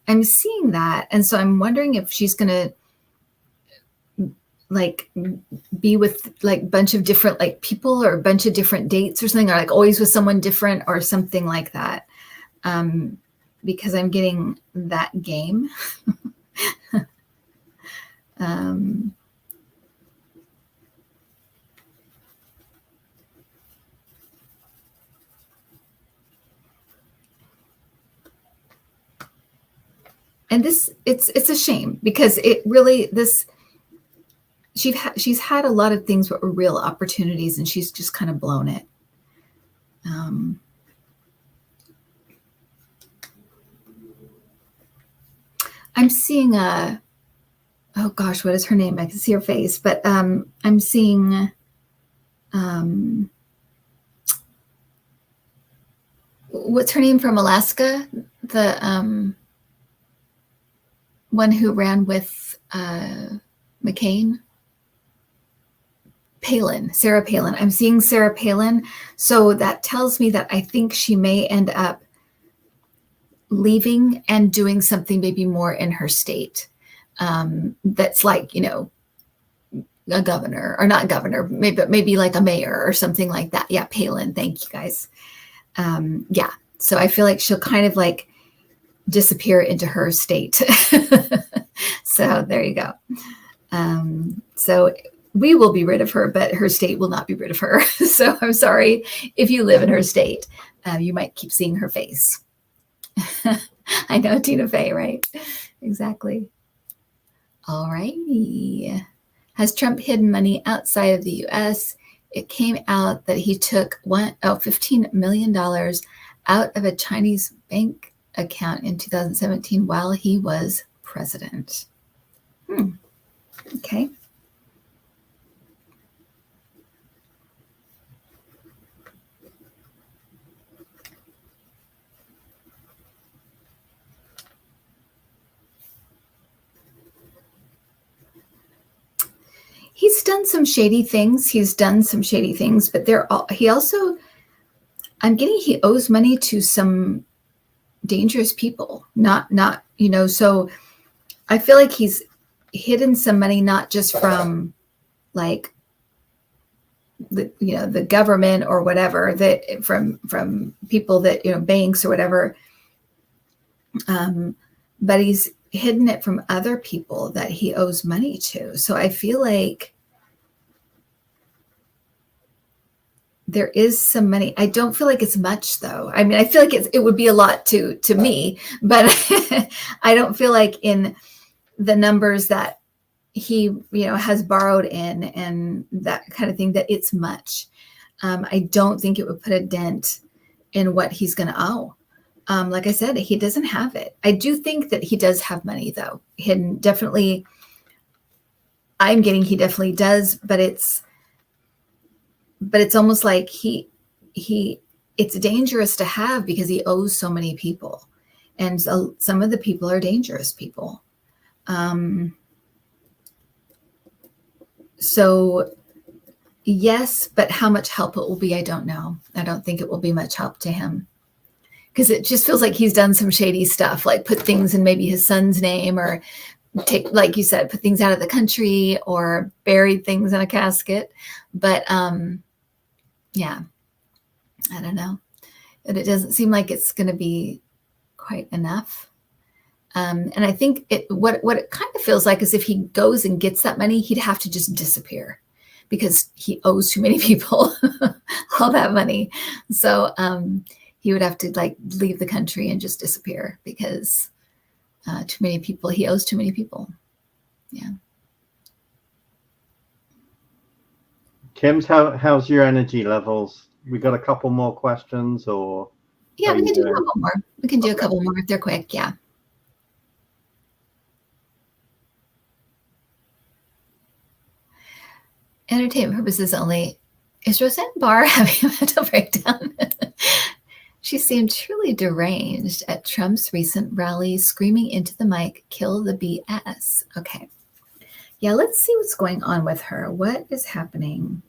I'm seeing that, and so I'm wondering if she's gonna like be with like a bunch of different like people or a bunch of different dates or something, or like always with someone different or something like that. Because I'm getting that game. And this, it's a shame because it really, she's had a lot of things that were real opportunities and she's just kind of blown it. I'm seeing oh gosh, what is her name? I can see her face, but I'm seeing what's her name from Alaska? The one who ran with McCain? Palin, Sarah Palin. I'm seeing Sarah Palin. So that tells me that I think she may end up leaving and doing something maybe more in her state. That's like, you know, a governor or not governor, maybe like a mayor or something like that. Yeah, Palin. Thank you guys. Yeah. So I feel like she'll kind of like disappear into her state. So there you go. So we will be rid of her, but her state will not be rid of her. So I'm sorry if you live in her state, you might keep seeing her face. I know, Tina Fey, right? Exactly. All righty. Has Trump hidden money outside of the U.S.? It came out that he took $15 million out of a Chinese bank account in 2017 while he was president. Okay. He's done some shady things. But he also, I'm getting he owes money to some dangerous people. Not, you know, so I feel like he's hidden some money, not just from like the government or whatever, that from people that, you know, banks or whatever. But he's hidden it from other people that he owes money to. So I feel like there is some money. I don't feel like it's much though. I mean, I feel like it would be a lot to me, but I don't feel like in the numbers that has borrowed in and that kind of thing, that it's much. I don't think it would put a dent in what he's going to owe. Like I said, he doesn't have it. I do think that he does have money, though. Hidden, definitely. I'm getting he definitely does, but it's almost like it's dangerous to have because he owes so many people, and so some of the people are dangerous people. So yes, but how much help it will be, I don't know. I don't think it will be much help to him, because it just feels like he's done some shady stuff, like put things in maybe his son's name, or take, like you said, put things out of the country, or buried things in a casket. But yeah, I don't know. But it doesn't seem like it's going to be quite enough. And I think what it kind of feels like is if he goes and gets that money, he'd have to just disappear because he owes too many people all that money. So he would have to like leave the country and just disappear because too many people, he owes too many people. Yeah. Kim's, how's your energy levels? We got a couple more questions, or yeah, we can do a couple more. We can do a couple more if they're quick. Yeah. Entertainment purposes only. Is Roseanne Barr having a mental breakdown? She seemed truly deranged at Trump's recent rally, screaming into the mic, "Kill the BS." Okay. Yeah, let's see what's going on with her. What is happening?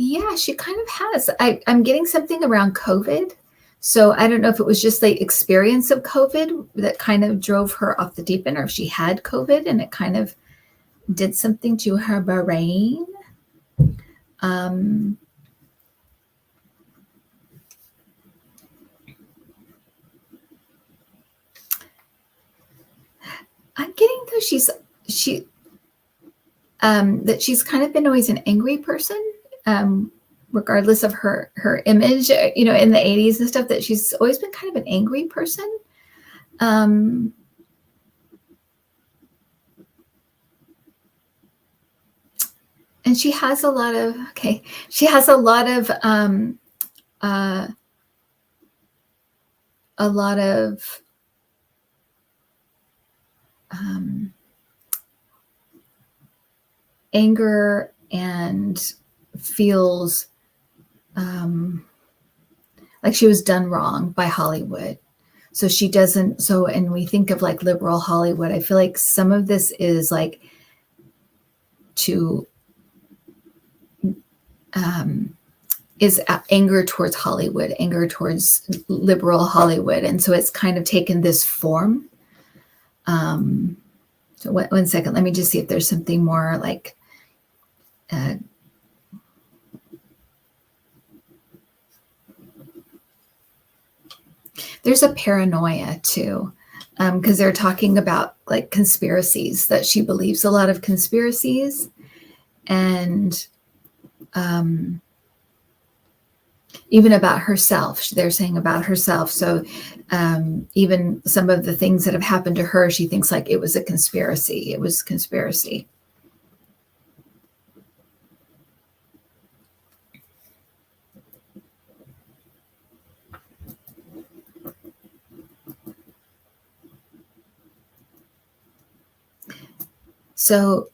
Yeah, she kind of has. I'm getting something around COVID. So I don't know if it was just the experience of COVID that kind of drove her off the deep end, or if she had COVID and it kind of did something to her brain. I'm getting though that she's kind of been always an angry person, regardless of her image, in the 80s and stuff, that she's always been kind of an angry person. And she has a lot of, anger, and feels like she was done wrong by Hollywood. So she doesn't, and we think of like liberal Hollywood, I feel like some of this is like is anger towards Hollywood, anger towards liberal Hollywood. And so it's kind of taken this form. So one second, let me just see if there's something more like, there's a paranoia too, because they're talking about like conspiracies, that she believes a lot of conspiracies, and even about herself. They're saying about herself. So even some of the things that have happened to her, she thinks like it was a conspiracy. It was conspiracy. So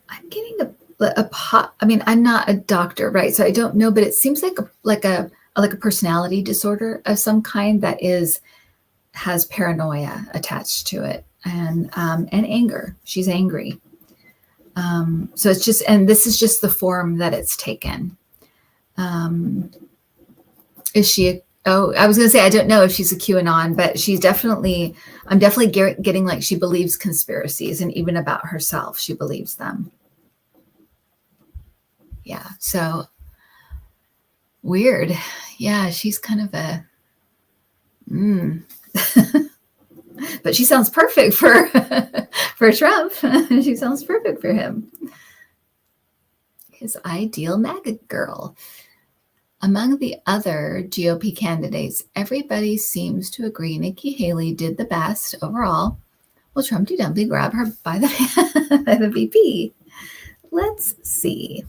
I'm getting I mean, I'm not a doctor, right? So I don't know, but it seems like a personality disorder of some kind that has paranoia attached to it, and anger. She's angry. So it's just, and this is just the form that it's taken. Is she I was going to say, I don't know if she's a QAnon, but I'm definitely getting like she believes conspiracies, and even about herself, she believes them. Yeah. So Weird. Yeah, she's kind of a but she sounds perfect for for Trump. She sounds perfect for him. His ideal MAGA girl. Among the other GOP candidates, everybody seems to agree Nikki Haley did the best overall. Will Trumpty Dumpty grab her by the by the VP? Let's see.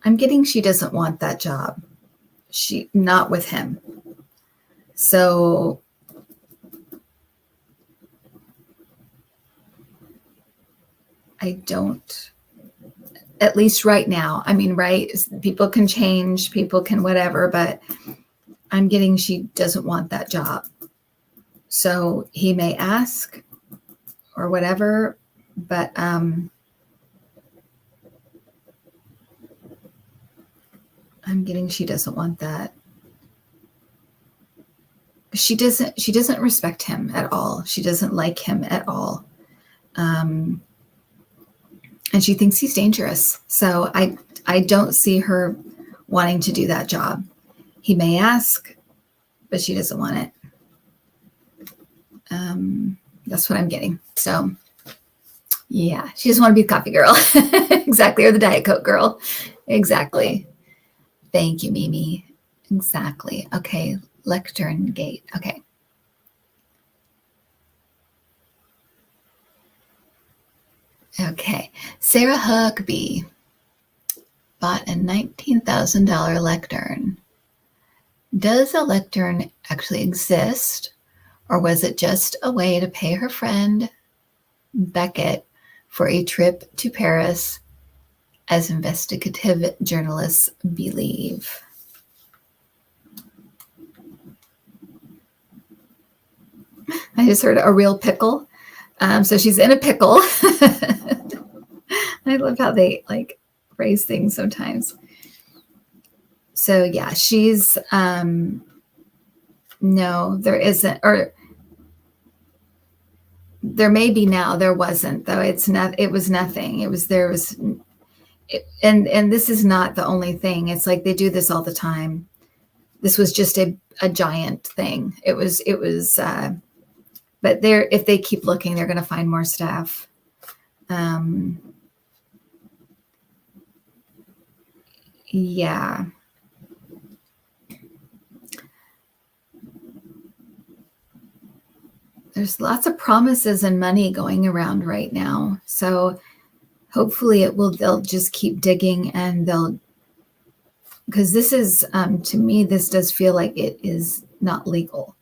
I'm getting she doesn't want that job. Not with him. So I don't, at least right now. I mean, right? People can change, people can whatever, but I'm getting she doesn't want that job. So he may ask or whatever, but I'm getting she doesn't want that. She doesn't respect him at all. She doesn't like him at all. And she thinks he's dangerous. So I don't see her wanting to do that job. He may ask, but she doesn't want it. That's what I'm getting. So yeah, she doesn't want to be the coffee girl. Exactly. Or the Diet Coke girl. Exactly. Thank you, Mimi. Exactly. Okay. Lectern gate. Okay. Okay. Sarah Huckabee bought a $19,000 lectern. Does a lectern actually exist, or was it just a way to pay her friend Beckett for a trip to Paris, as investigative journalists believe? I just heard a real pickle. So she's in a pickle. I love how they like phrase things sometimes. So yeah, she's no, there isn't, or there may be now. There wasn't though. It's not. It was nothing. It was there was, and this is not the only thing. It's like they do this all the time. This was just a giant thing. It was. But if they keep looking, they're going to find more stuff. Yeah. There's lots of promises and money going around right now. So hopefully they'll just keep digging, and because this is, to me, this does feel like it is not legal.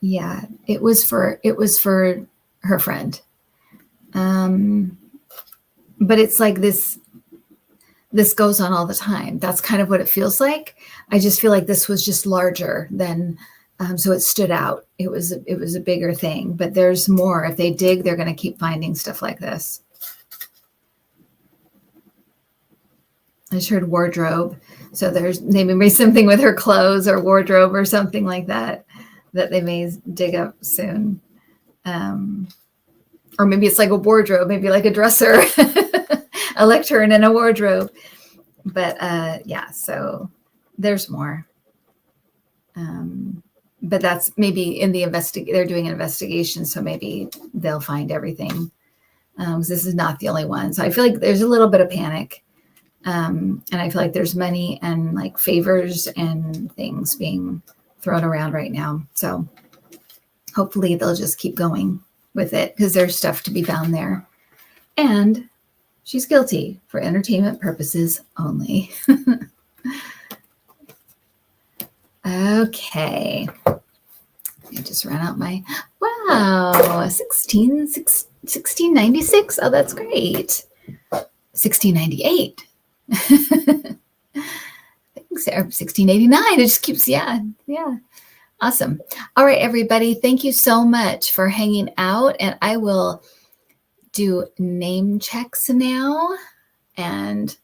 Yeah, it was for her friend. But it's like this goes on all the time. That's kind of what it feels like. I just feel like this was just larger than, so it stood out. It was a bigger thing, but there's more. If they dig, they're going to keep finding stuff like this. I just heard wardrobe. So there's maybe something with her clothes or wardrobe or something like that they may dig up soon. Or maybe it's like a wardrobe, maybe like a dresser, a lectern and a wardrobe. But yeah, so there's more. But that's maybe in the they're doing an investigation, so maybe they'll find everything. This is not the only one. So I feel like there's a little bit of panic. And I feel like there's money and like favors and things being thrown around right now. So hopefully they'll just keep going with it, because there's stuff to be found there. And she's guilty for entertainment purposes only. Okay. I just ran out my, wow, 1696. Oh, that's great. 1698. Thanks, 1689. It just keeps, yeah. Awesome. All right, everybody. Thank you so much for hanging out. And I will do name checks now. And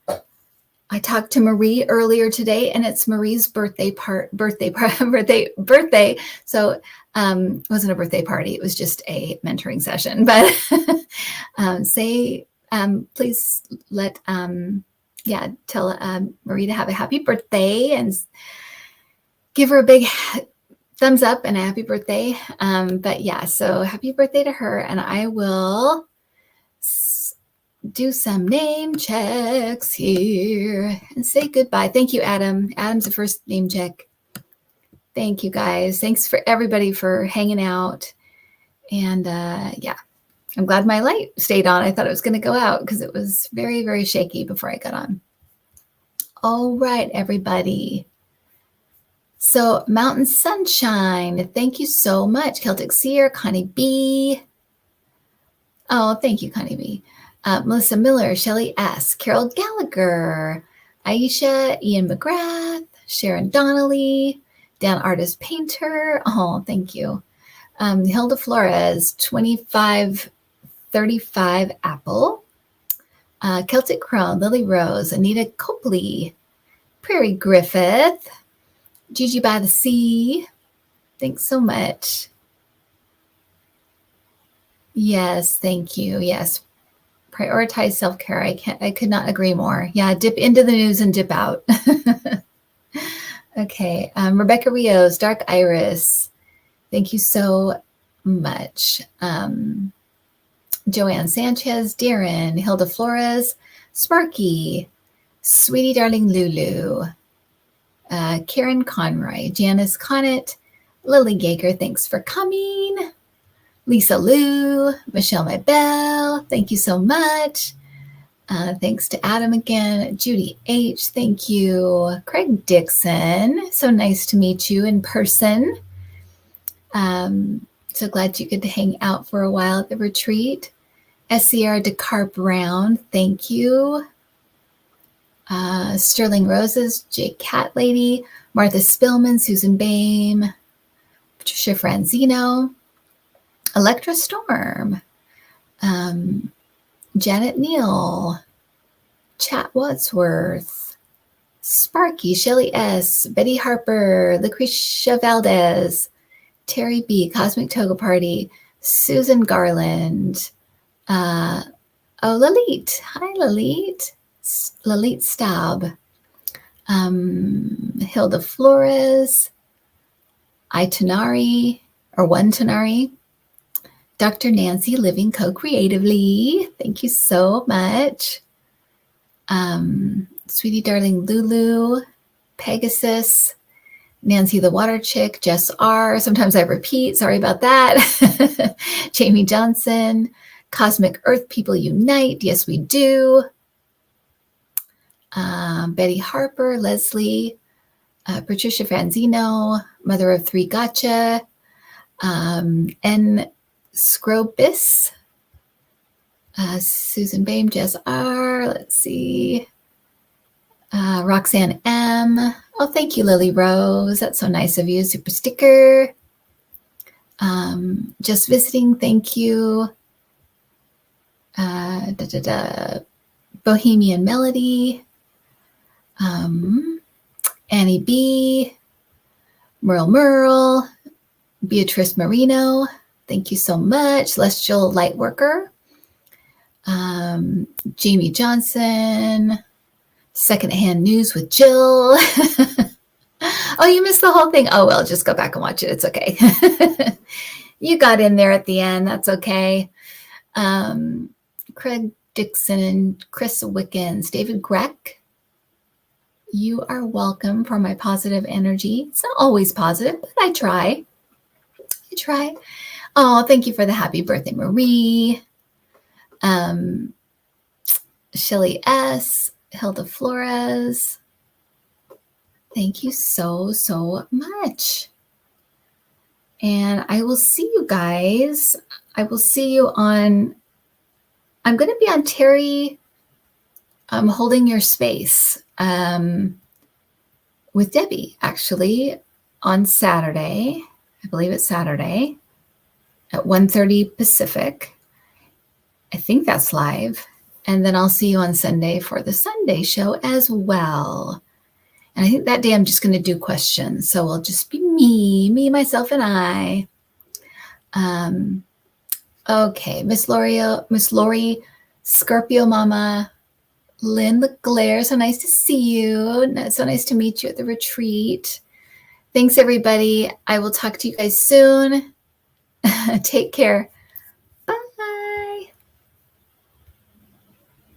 I talked to Marie earlier today, and it's Marie's birthday. So it wasn't a birthday party. It was just a mentoring session. But please let, tell Marie to have a happy birthday and give her a big thumbs up and a happy birthday. But yeah, so happy birthday to her. And I will do some name checks here and say goodbye. Thank you, Adam. Adam's the first name check. Thank you, guys. Thanks for everybody for hanging out. And yeah, I'm glad my light stayed on. I thought it was going to go out because it was very, very shaky before I got on. All right, everybody. So Mountain Sunshine, thank you so much. Celtic Seer, Connie B. Oh, thank you, Connie B. Melissa Miller, Shelley S., Carol Gallagher, Aisha, Ian McGrath, Sharon Donnelly, Dan Artist Painter. Oh, thank you. Hilda Flores, 2535 Apple. Celtic Crone, Lily Rose, Anita Copley, Prairie Griffith, Gigi by the Sea. Thanks so much. Yes, thank you. Yes. Prioritize self-care. I could not agree more. Yeah, dip into the news and dip out. Okay. Rebecca Rios, Dark Iris. Thank you so much. Joanne Sanchez, Darren, Hilda Flores, Sparky, Sweetie Darling Lulu, Karen Conroy, Janice Connett, Lily Gager, thanks for coming. Lisa Lou, Michelle Mabel, thank you so much. Thanks to Adam again. Judy H, thank you. Craig Dixon, so nice to meet you in person. So glad you could hang out for a while at the retreat. SCR Descartes Brown, thank you. Sterling Roses, J Cat Lady, Martha Spillman, Susan Bame, Patricia Franzino, Electra Storm, Janet Neal, Chat Wadsworth, Sparky, Shelley S., Betty Harper, Lucretia Valdez, Terry B., Cosmic Toga Party, Susan Garland, Lalit. Hi, Lalit. Lalit Staub, Hilda Flores, Itanari, or One Tanari, Dr. Nancy, Living Co-Creatively. Thank you so much. Sweetie Darling Lulu, Pegasus, Nancy the Water Chick, Jess R. Sometimes I repeat. Sorry about that. Jamie Johnson, Cosmic Earth People Unite. Yes, we do. Betty Harper, Leslie, Patricia Franzino, Mother of Three Gotcha, N. Scrobis, Susan Bame, Jess R. Let's see. Roxanne M. Oh, thank you, Lily Rose. That's so nice of you. Super sticker. Just visiting. Thank you. Bohemian Melody. Annie B. Merle. Beatrice Marino. Thank you so much. Celestial Lightworker. Jamie Johnson. Secondhand News with Jill. Oh, you missed the whole thing. Oh, well, just go back and watch it. It's okay. You got in there at the end. That's okay. Craig Dixon, Chris Wickens, David Greck. You are welcome for my positive energy. It's not always positive, but I try. Oh, thank you for the happy birthday, Marie. Shelley S., Hilda Flores. Thank you so, so much. And I will see you guys. I will see you on, I'm going to be on Terry Holding Your Space with Debbie, actually, on Saturday. I believe it's Saturday at 1:30 Pacific. I think that's live. And then I'll see you on Sunday for the Sunday show as well. And I think that day I'm just going to do questions. So it'll just be me, myself, and I. Okay, Miss Lori, Scorpio Mama, Lynn LeGlaire, so nice to see you. So nice to meet you at the retreat. Thanks, everybody. I will talk to you guys soon. Take care.